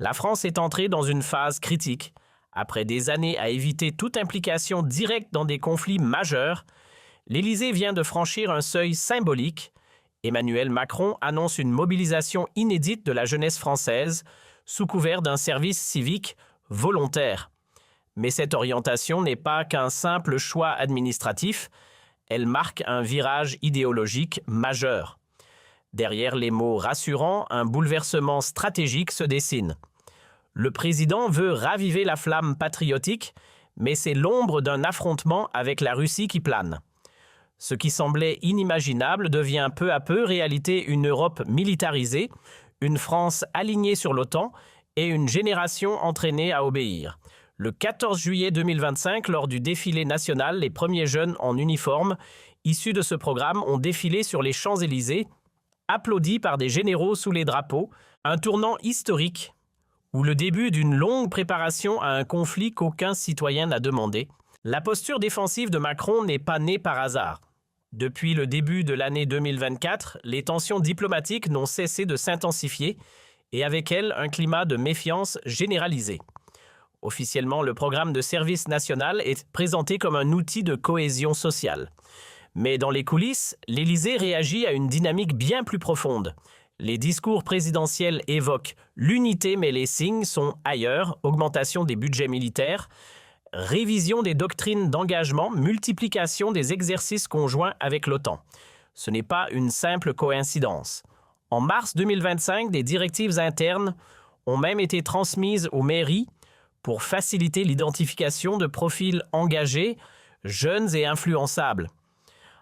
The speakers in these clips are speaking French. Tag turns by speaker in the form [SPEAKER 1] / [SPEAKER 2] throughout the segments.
[SPEAKER 1] La France est entrée dans une phase critique. Après des années à éviter toute implication directe dans des conflits majeurs, l'Élysée vient de franchir un seuil symbolique. Emmanuel Macron annonce une mobilisation inédite de la jeunesse française sous couvert d'un service civique volontaire. Mais cette orientation n'est pas qu'un simple choix administratif, elle marque un virage idéologique majeur. Derrière les mots rassurants, un bouleversement stratégique se dessine. Le président veut raviver la flamme patriotique, mais c'est l'ombre d'un affrontement avec la Russie qui plane. Ce qui semblait inimaginable devient peu à peu réalité, une Europe militarisée, une France alignée sur l'OTAN et une génération entraînée à obéir. Le 14 juillet 2025, lors du défilé national, les premiers jeunes en uniforme issus de ce programme ont défilé sur les Champs-Élysées, applaudis par des généraux sous les drapeaux, un tournant historique ou le début d'une longue préparation à un conflit qu'aucun citoyen n'a demandé. La posture défensive de Macron n'est pas née par hasard. Depuis le début de l'année 2024, les tensions diplomatiques n'ont cessé de s'intensifier et avec elles un climat de méfiance généralisé. Officiellement, le programme de service national est présenté comme un outil de cohésion sociale. Mais dans les coulisses, l'Élysée réagit à une dynamique bien plus profonde. Les discours présidentiels évoquent l'unité, mais les signes sont ailleurs: augmentation des budgets militaires, révision des doctrines d'engagement, multiplication des exercices conjoints avec l'OTAN. Ce n'est pas une simple coïncidence. En mars 2025, des directives internes ont même été transmises aux mairies pour faciliter l'identification de profils engagés, jeunes et influençables.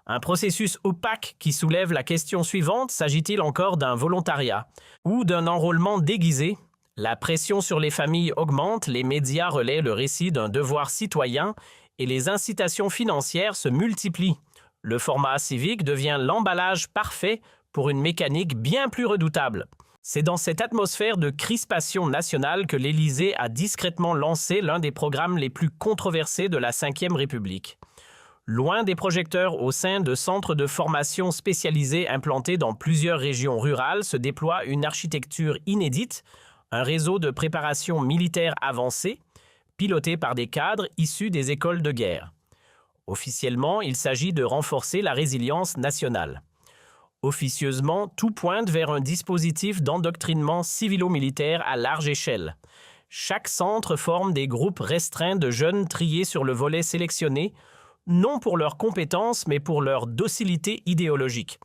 [SPEAKER 1] Un processus opaque qui soulève la question suivante: s'agit-il encore d'un volontariat ou d'un enrôlement déguisé? La pression sur les familles augmente, les médias relaient le récit d'un devoir citoyen et les incitations financières se multiplient. Le format civique devient l'emballage parfait pour une mécanique bien plus redoutable. C'est dans cette atmosphère de crispation nationale que l'Élysée a discrètement lancé l'un des programmes les plus controversés de la Ve République. Loin des projecteurs, au sein de centres de formation spécialisés implantés dans plusieurs régions rurales, se déploie une architecture inédite, un réseau de préparation militaire avancé, piloté par des cadres issus des écoles de guerre. Officiellement, il s'agit de renforcer la résilience nationale. Officieusement, tout pointe vers un dispositif d'endoctrinement civilo-militaire à large échelle. Chaque centre forme des groupes restreints de jeunes triés sur le volet sélectionné, non pour leurs compétences, mais pour leur docilité idéologique.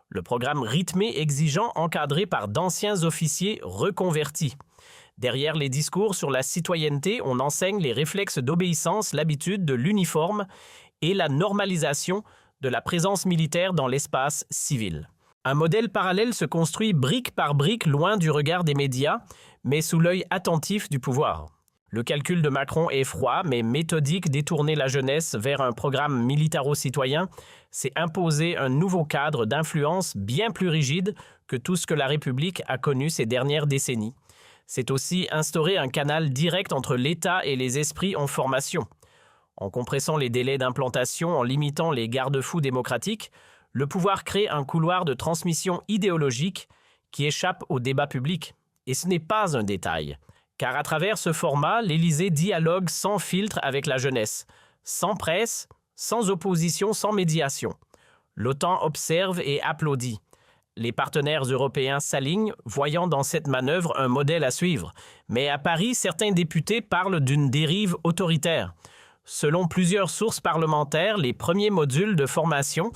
[SPEAKER 1] Le programme rythmé, exigeant, encadré par d'anciens officiers reconvertis. Derrière les discours sur la citoyenneté, on enseigne les réflexes d'obéissance, l'habitude de l'uniforme et la normalisation de la présence militaire dans l'espace civil. Un modèle parallèle se construit brique par brique, loin du regard des médias, mais sous l'œil attentif du pouvoir. Le calcul de Macron est froid, mais méthodique: détourner la jeunesse vers un programme militaro-citoyen, c'est imposer un nouveau cadre d'influence bien plus rigide que tout ce que la République a connu ces dernières décennies. C'est aussi instaurer un canal direct entre l'État et les esprits en formation. En compressant les délais d'implantation, en limitant les garde-fous démocratiques, le pouvoir crée un couloir de transmission idéologique qui échappe au débat public. Et ce n'est pas un détail, car à travers ce format, l'Élysée dialogue sans filtre avec la jeunesse, sans presse, sans opposition, sans médiation. L'OTAN observe et applaudit. Les partenaires européens s'alignent, voyant dans cette manœuvre un modèle à suivre. Mais à Paris, certains députés parlent d'une dérive autoritaire. Selon plusieurs sources parlementaires, les premiers modules de formation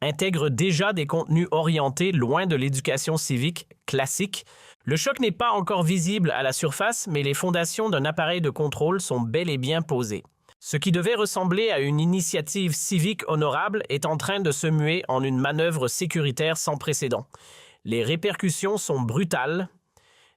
[SPEAKER 1] intègrent déjà des contenus orientés loin de l'éducation civique classique. Le choc n'est pas encore visible à la surface, mais les fondations d'un appareil de contrôle sont bel et bien posées. Ce qui devait ressembler à une initiative civique honorable est en train de se muer en une manœuvre sécuritaire sans précédent. Les répercussions sont brutales.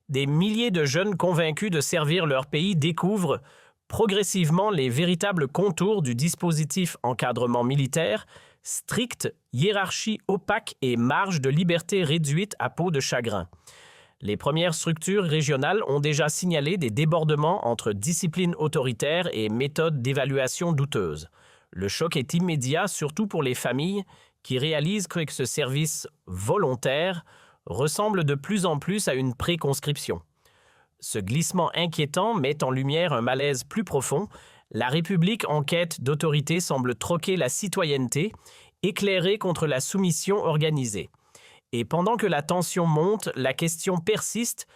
[SPEAKER 1] Des milliers de jeunes convaincus de servir leur pays découvrent progressivement les véritables contours du dispositif encadrement militaire: strict, hiérarchie opaque et marge de liberté réduite à peau de chagrin. Les premières structures régionales ont déjà signalé des débordements entre discipline autoritaire et méthodes d'évaluation douteuses. Le choc est immédiat, surtout pour les familles qui réalisent que ce service volontaire ressemble de plus en plus à une préconscription. Ce glissement inquiétant met en lumière un malaise plus profond. La République en quête d'autorité semble troquer la citoyenneté, éclairée contre la soumission organisée. Et pendant que la tension monte, la question persiste: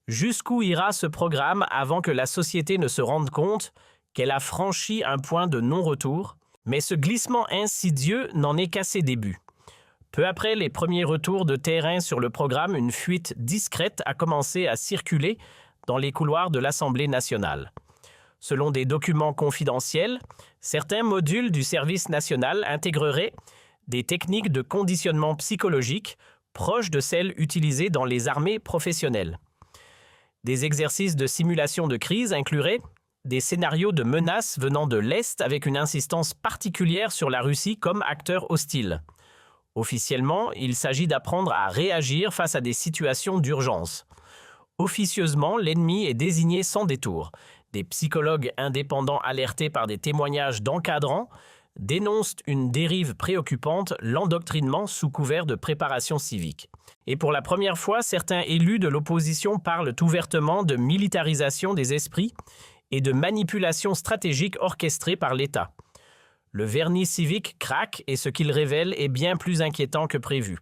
[SPEAKER 1] jusqu'où ira ce programme avant que la société ne se rende compte qu'elle a franchi un point de non-retour? Mais ce glissement insidieux n'en est qu'à ses débuts. Peu après les premiers retours de terrain sur le programme, une fuite discrète a commencé à circuler dans les couloirs de l'Assemblée nationale. Selon des documents confidentiels, certains modules du service national intégreraient des techniques de conditionnement psychologique proches de celles utilisées dans les armées professionnelles. Des exercices de simulation de crise incluraient des scénarios de menaces venant de l'Est avec une insistance particulière sur la Russie comme acteur hostile. Officiellement, il s'agit d'apprendre à réagir face à des situations d'urgence. Officieusement, l'ennemi est désigné sans détour. Des psychologues indépendants alertés par des témoignages d'encadrants dénoncent une dérive préoccupante, l'endoctrinement sous couvert de préparation civique. Et pour la première fois, certains élus de l'opposition parlent ouvertement de militarisation des esprits et de manipulation stratégique orchestrée par l'État. Le vernis civique craque et ce qu'il révèle est bien plus inquiétant que prévu.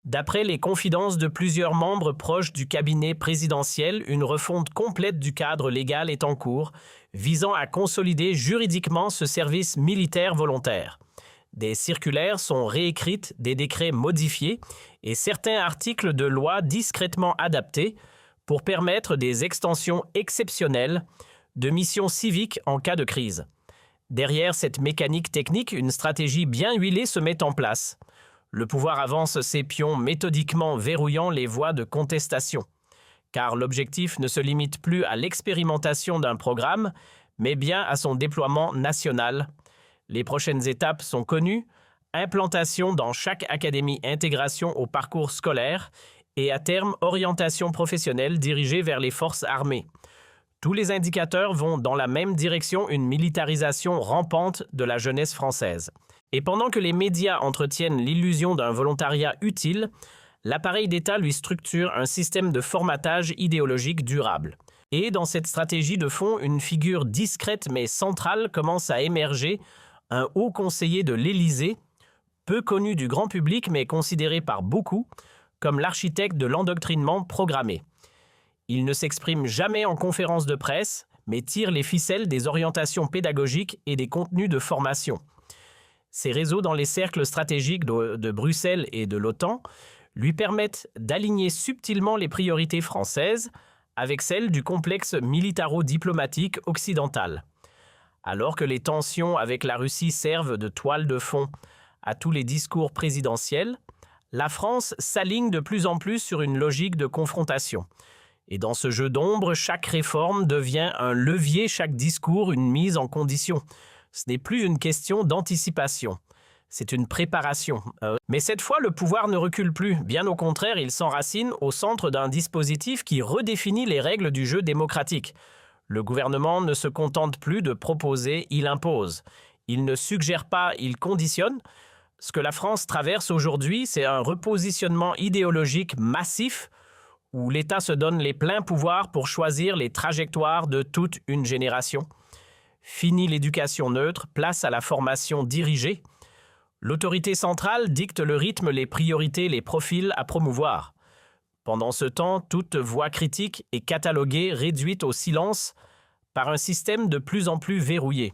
[SPEAKER 1] D'après les confidences de plusieurs membres proches du cabinet présidentiel, une refonte complète du cadre légal est en cours, visant à consolider juridiquement ce service militaire volontaire. Des circulaires sont réécrites, des décrets modifiés et certains articles de loi discrètement adaptés pour permettre des extensions exceptionnelles de missions civiques en cas de crise. Derrière cette mécanique technique, une stratégie bien huilée se met en place. Le pouvoir avance ses pions méthodiquement verrouillant les voies de contestation. Car l'objectif ne se limite plus à l'expérimentation d'un programme, mais bien à son déploiement national. Les prochaines étapes sont connues: implantation dans chaque académie, intégration au parcours scolaire et à terme orientation professionnelle dirigée vers les forces armées. Tous les indicateurs vont dans la même direction, une militarisation rampante de la jeunesse française. Et pendant que les médias entretiennent l'illusion d'un volontariat utile, l'appareil d'État lui structure un système de formatage idéologique durable. Et dans cette stratégie de fond, une figure discrète mais centrale commence à émerger, un haut conseiller de l'Élysée, peu connu du grand public mais considéré par beaucoup comme l'architecte de l'endoctrinement programmé. Il ne s'exprime jamais en conférence de presse, mais tire les ficelles des orientations pédagogiques et des contenus de formation. Ses réseaux dans les cercles stratégiques de Bruxelles et de l'OTAN lui permettent d'aligner subtilement les priorités françaises avec celles du complexe militaro-diplomatique occidental. Alors que les tensions avec la Russie servent de toile de fond à tous les discours présidentiels, la France s'aligne de plus en plus sur une logique de confrontation. Et dans ce jeu d'ombre, chaque réforme devient un levier, chaque discours une mise en condition. Ce n'est plus une question d'anticipation, c'est une préparation. Mais cette fois, le pouvoir ne recule plus. Bien au contraire, il s'enracine au centre d'un dispositif qui redéfinit les règles du jeu démocratique. Le gouvernement ne se contente plus de proposer, il impose. Il ne suggère pas, il conditionne. Ce que la France traverse aujourd'hui, c'est un repositionnement idéologique massif où l'État se donne les pleins pouvoirs pour choisir les trajectoires de toute une génération. Fini l'éducation neutre, place à la formation dirigée. L'autorité centrale dicte le rythme, les priorités, les profils à promouvoir. Pendant ce temps, toute voix critique est cataloguée, réduite au silence par un système de plus en plus verrouillé.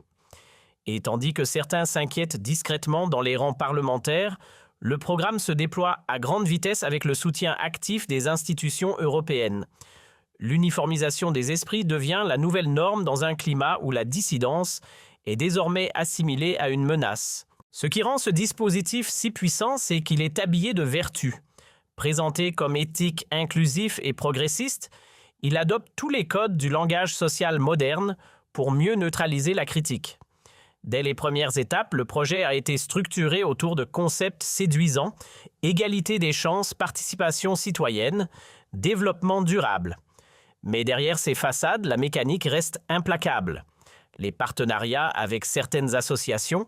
[SPEAKER 1] Et tandis que certains s'inquiètent discrètement dans les rangs parlementaires, le programme se déploie à grande vitesse avec le soutien actif des institutions européennes. L'uniformisation des esprits devient la nouvelle norme dans un climat où la dissidence est désormais assimilée à une menace. Ce qui rend ce dispositif si puissant, c'est qu'il est habillé de vertu. Présenté comme éthique, inclusif et progressiste, il adopte tous les codes du langage social moderne pour mieux neutraliser la critique. Dès les premières étapes, le projet a été structuré autour de concepts séduisants: égalité des chances, participation citoyenne, développement durable. Mais derrière ces façades, la mécanique reste implacable. Les partenariats avec certaines associations,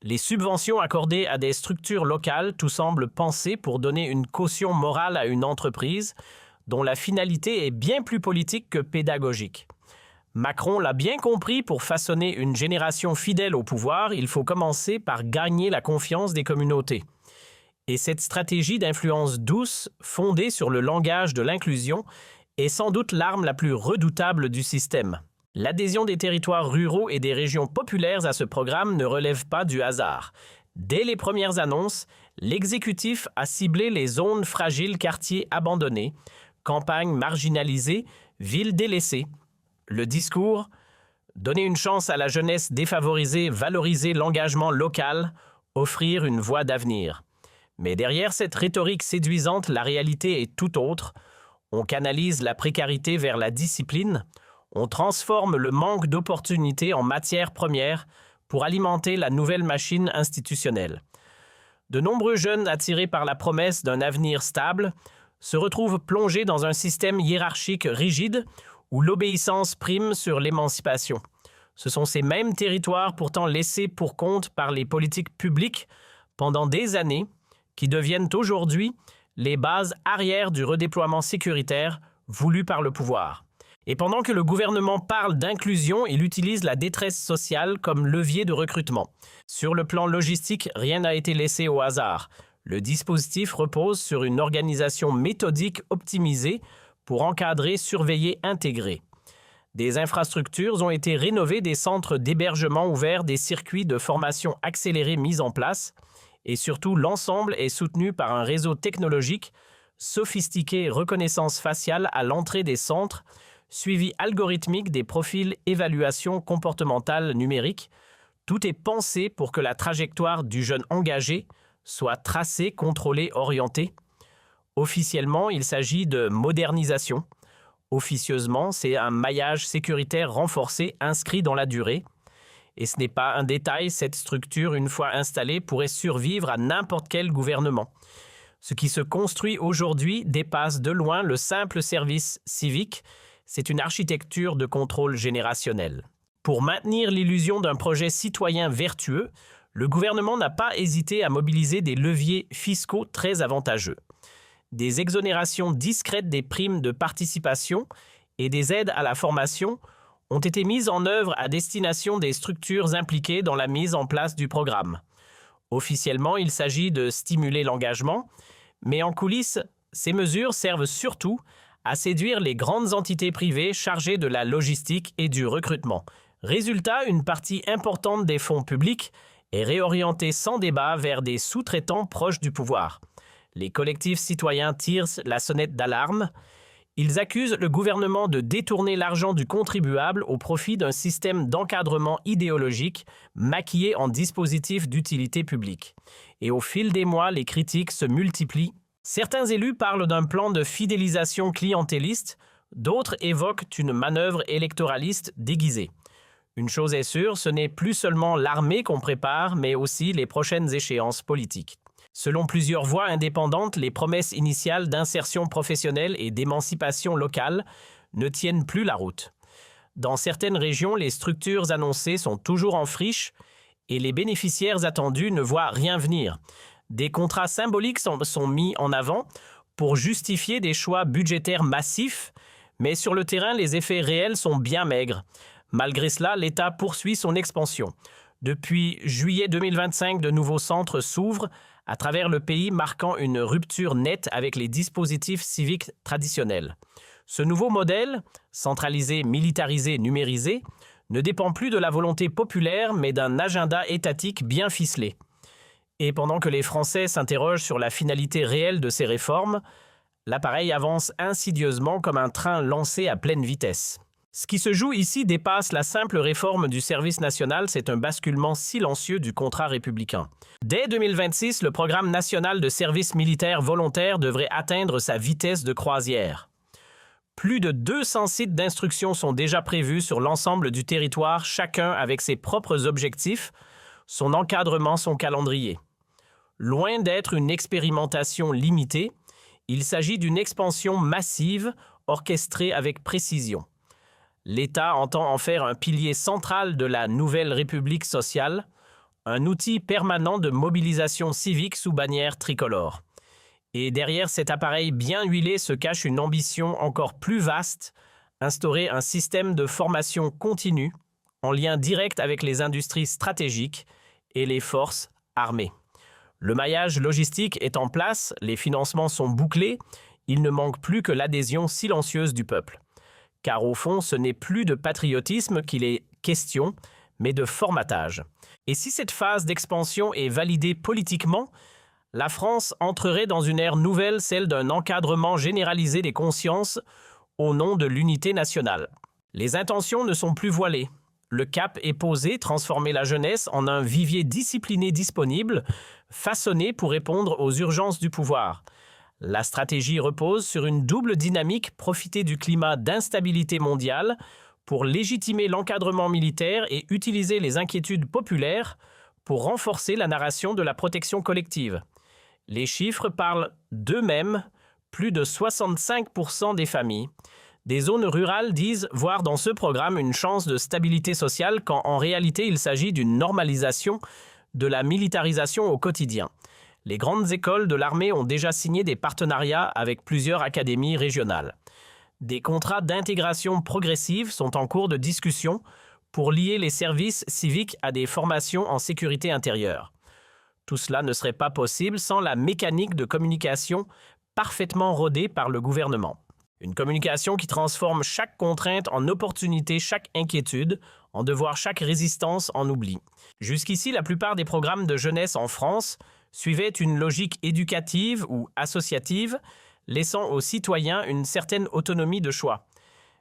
[SPEAKER 1] les subventions accordées à des structures locales, tout semble pensé pour donner une caution morale à une entreprise, dont la finalité est bien plus politique que pédagogique. Macron l'a bien compris, pour façonner une génération fidèle au pouvoir, il faut commencer par gagner la confiance des communautés. Et cette stratégie d'influence douce, fondée sur le langage de l'inclusion, est sans doute l'arme la plus redoutable du système. L'adhésion des territoires ruraux et des régions populaires à ce programme ne relève pas du hasard. Dès les premières annonces, l'exécutif a ciblé les zones fragiles, quartiers abandonnés, campagnes marginalisées, villes délaissées. Le discours « Donner une chance à la jeunesse défavorisée, valoriser l'engagement local, offrir une voie d'avenir ». Mais derrière cette rhétorique séduisante, la réalité est tout autre. On canalise la précarité vers la discipline, on transforme le manque d'opportunités en matière première pour alimenter la nouvelle machine institutionnelle. De nombreux jeunes attirés par la promesse d'un avenir stable se retrouvent plongés dans un système hiérarchique rigide où l'obéissance prime sur l'émancipation. Ce sont ces mêmes territoires pourtant laissés pour compte par les politiques publiques pendant des années qui deviennent aujourd'hui les bases arrières du redéploiement sécuritaire voulu par le pouvoir. Et pendant que le gouvernement parle d'inclusion, il utilise la détresse sociale comme levier de recrutement. Sur le plan logistique, rien n'a été laissé au hasard. Le dispositif repose sur une organisation méthodique optimisée pour encadrer, surveiller, intégrer. Des infrastructures ont été rénovées, des centres d'hébergement ouverts, des circuits de formation accélérés mis en place, et surtout l'ensemble est soutenu par un réseau technologique sophistiqué, reconnaissance faciale à l'entrée des centres, suivi algorithmique des profils évaluation comportementale numérique. Tout est pensé pour que la trajectoire du jeune engagé soit tracée, contrôlée, orientée. Officiellement, il s'agit de modernisation. Officieusement, c'est un maillage sécuritaire renforcé inscrit dans la durée. Et ce n'est pas un détail, cette structure, une fois installée, pourrait survivre à n'importe quel gouvernement. Ce qui se construit aujourd'hui dépasse de loin le simple service civique. C'est une architecture de contrôle générationnel. Pour maintenir l'illusion d'un projet citoyen vertueux, le gouvernement n'a pas hésité à mobiliser des leviers fiscaux très avantageux. Des exonérations discrètes des primes de participation et des aides à la formation ont été mises en œuvre à destination des structures impliquées dans la mise en place du programme. Officiellement, il s'agit de stimuler l'engagement, mais en coulisses, ces mesures servent surtout à séduire les grandes entités privées chargées de la logistique et du recrutement. Résultat, une partie importante des fonds publics est réorientée sans débat vers des sous-traitants proches du pouvoir. Les collectifs citoyens tirent la sonnette d'alarme. Ils accusent le gouvernement de détourner l'argent du contribuable au profit d'un système d'encadrement idéologique maquillé en dispositif d'utilité publique. Et au fil des mois, les critiques se multiplient. Certains élus parlent d'un plan de fidélisation clientéliste, d'autres évoquent une manœuvre électoraliste déguisée. Une chose est sûre, ce n'est plus seulement l'armée qu'on prépare, mais aussi les prochaines échéances politiques. Selon plusieurs voix indépendantes, les promesses initiales d'insertion professionnelle et d'émancipation locale ne tiennent plus la route. Dans certaines régions, les structures annoncées sont toujours en friche et les bénéficiaires attendus ne voient rien venir. Des contrats symboliques sont mis en avant pour justifier des choix budgétaires massifs, mais sur le terrain, les effets réels sont bien maigres. Malgré cela, l'État poursuit son expansion. Depuis juillet 2025, de nouveaux centres s'ouvrent à travers le pays, marquant une rupture nette avec les dispositifs civiques traditionnels. Ce nouveau modèle, centralisé, militarisé, numérisé, ne dépend plus de la volonté populaire, mais d'un agenda étatique bien ficelé. Et pendant que les Français s'interrogent sur la finalité réelle de ces réformes, l'appareil avance insidieusement comme un train lancé à pleine vitesse. Ce qui se joue ici dépasse la simple réforme du service national, c'est un basculement silencieux du contrat républicain. Dès 2026, le programme national de service militaire volontaire devrait atteindre sa vitesse de croisière. Plus de 200 sites d'instruction sont déjà prévus sur l'ensemble du territoire, chacun avec ses propres objectifs, son encadrement, son calendrier. Loin d'être une expérimentation limitée, il s'agit d'une expansion massive, orchestrée avec précision. L'État entend en faire un pilier central de la nouvelle République sociale, un outil permanent de mobilisation civique sous bannière tricolore. Et derrière cet appareil bien huilé se cache une ambition encore plus vaste, instaurer un système de formation continue en lien direct avec les industries stratégiques et les forces armées. Le maillage logistique est en place, les financements sont bouclés, il ne manque plus que l'adhésion silencieuse du peuple. Car au fond, ce n'est plus de patriotisme qu'il est question, mais de formatage. Et si cette phase d'expansion est validée politiquement, la France entrerait dans une ère nouvelle, celle d'un encadrement généralisé des consciences au nom de l'unité nationale. Les intentions ne sont plus voilées. Le cap est posé, transformer la jeunesse en un vivier discipliné disponible, façonné pour répondre aux urgences du pouvoir. La stratégie repose sur une double dynamique, profiter du climat d'instabilité mondiale pour légitimer l'encadrement militaire et utiliser les inquiétudes populaires pour renforcer la narration de la protection collective. Les chiffres parlent d'eux-mêmes, plus de 65% des familles. Des zones rurales disent voir dans ce programme une chance de stabilité sociale quand en réalité il s'agit d'une normalisation de la militarisation au quotidien. Les grandes écoles de l'armée ont déjà signé des partenariats avec plusieurs académies régionales. Des contrats d'intégration progressive sont en cours de discussion pour lier les services civiques à des formations en sécurité intérieure. Tout cela ne serait pas possible sans la mécanique de communication parfaitement rodée par le gouvernement. Une communication qui transforme chaque contrainte en opportunité, chaque inquiétude, en devoir, chaque résistance en oubli. Jusqu'ici, la plupart des programmes de jeunesse en France suivaient une logique éducative ou associative, laissant aux citoyens une certaine autonomie de choix.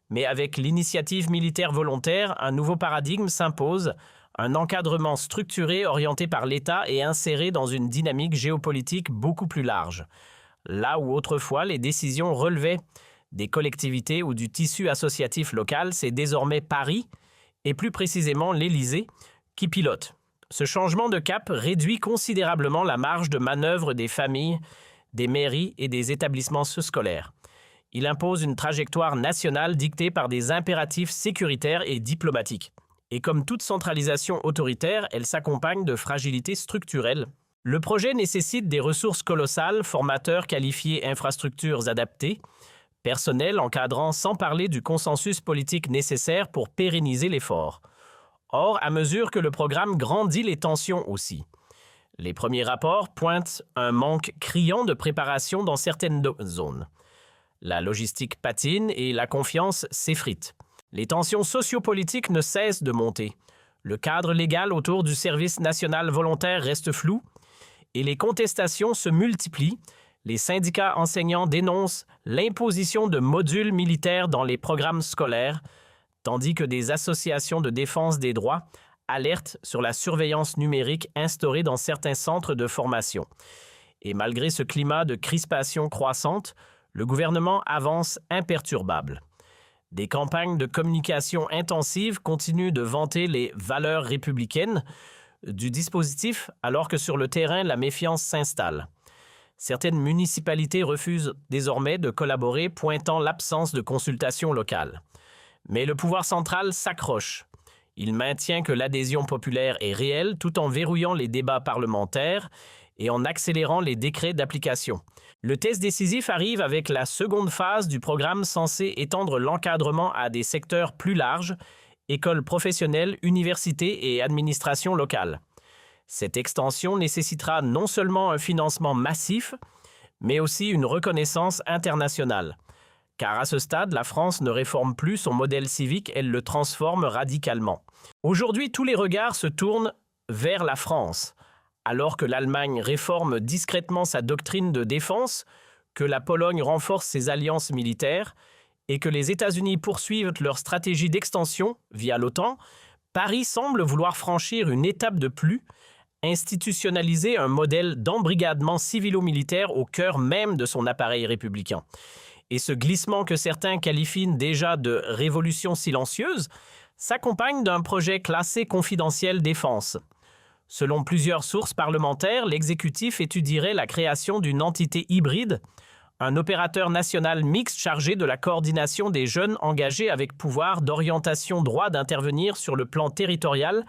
[SPEAKER 1] Mais avec l'initiative militaire volontaire, un nouveau paradigme s'impose, un encadrement structuré orienté par l'État et inséré dans une dynamique géopolitique beaucoup plus large. Là où autrefois les décisions relevaient des collectivités ou du tissu associatif local, c'est désormais Paris, et plus précisément l'Élysée, qui pilote. Ce changement de cap réduit considérablement la marge de manœuvre des familles, des mairies et des établissements scolaires. Il impose une trajectoire nationale dictée par des impératifs sécuritaires et diplomatiques. Et comme toute centralisation autoritaire, elle s'accompagne de fragilités structurelles. Le projet nécessite des ressources colossales, formateurs qualifiés, infrastructures adaptées, personnel encadrant sans parler du consensus politique nécessaire pour pérenniser l'effort. Or, à mesure que le programme grandit, les tensions aussi. Les premiers rapports pointent un manque criant de préparation dans certaines zones. La logistique patine et la confiance s'effrite. Les tensions sociopolitiques ne cessent de monter. Le cadre légal autour du service national volontaire reste flou et les contestations se multiplient. Les syndicats enseignants dénoncent l'imposition de modules militaires dans les programmes scolaires, tandis que des associations de défense des droits alertent sur la surveillance numérique instaurée dans certains centres de formation. Et malgré ce climat de crispation croissante, le gouvernement avance imperturbable. Des campagnes de communication intensives continuent de vanter les valeurs républicaines du dispositif alors que sur le terrain, la méfiance s'installe. Certaines municipalités refusent désormais de collaborer, pointant l'absence de consultation locale. Mais le pouvoir central s'accroche. Il maintient que l'adhésion populaire est réelle tout en verrouillant les débats parlementaires et en accélérant les décrets d'application. Le test décisif arrive avec la seconde phase du programme censé étendre l'encadrement à des secteurs plus larges, écoles professionnelles, universités et administrations locales. Cette extension nécessitera non seulement un financement massif, mais aussi une reconnaissance internationale. Car à ce stade, la France ne réforme plus son modèle civique, elle le transforme radicalement. Aujourd'hui, tous les regards se tournent vers la France. Alors que l'Allemagne réforme discrètement sa doctrine de défense, que la Pologne renforce ses alliances militaires et que les États-Unis poursuivent leur stratégie d'extension via l'OTAN, Paris semble vouloir franchir une étape de plus, institutionnaliser un modèle d'embrigadement civilo-militaire au cœur même de son appareil républicain. Et ce glissement que certains qualifient déjà de révolution silencieuse s'accompagne d'un projet classé confidentiel défense. Selon plusieurs sources parlementaires, l'exécutif étudierait la création d'une entité hybride, un opérateur national mixte chargé de la coordination des jeunes engagés avec pouvoir d'orientation droit d'intervenir sur le plan territorial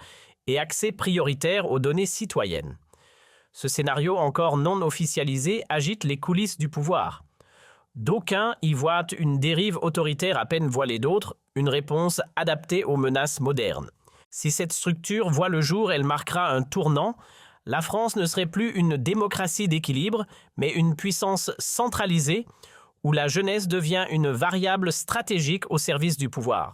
[SPEAKER 1] et accès prioritaire aux données citoyennes. Ce scénario encore non officialisé agite les coulisses du pouvoir. D'aucuns y voient une dérive autoritaire à peine voilée, d'autres une réponse adaptée aux menaces modernes. Si cette structure voit le jour, elle marquera un tournant. La France ne serait plus une démocratie d'équilibre, mais une puissance centralisée où la jeunesse devient une variable stratégique au service du pouvoir.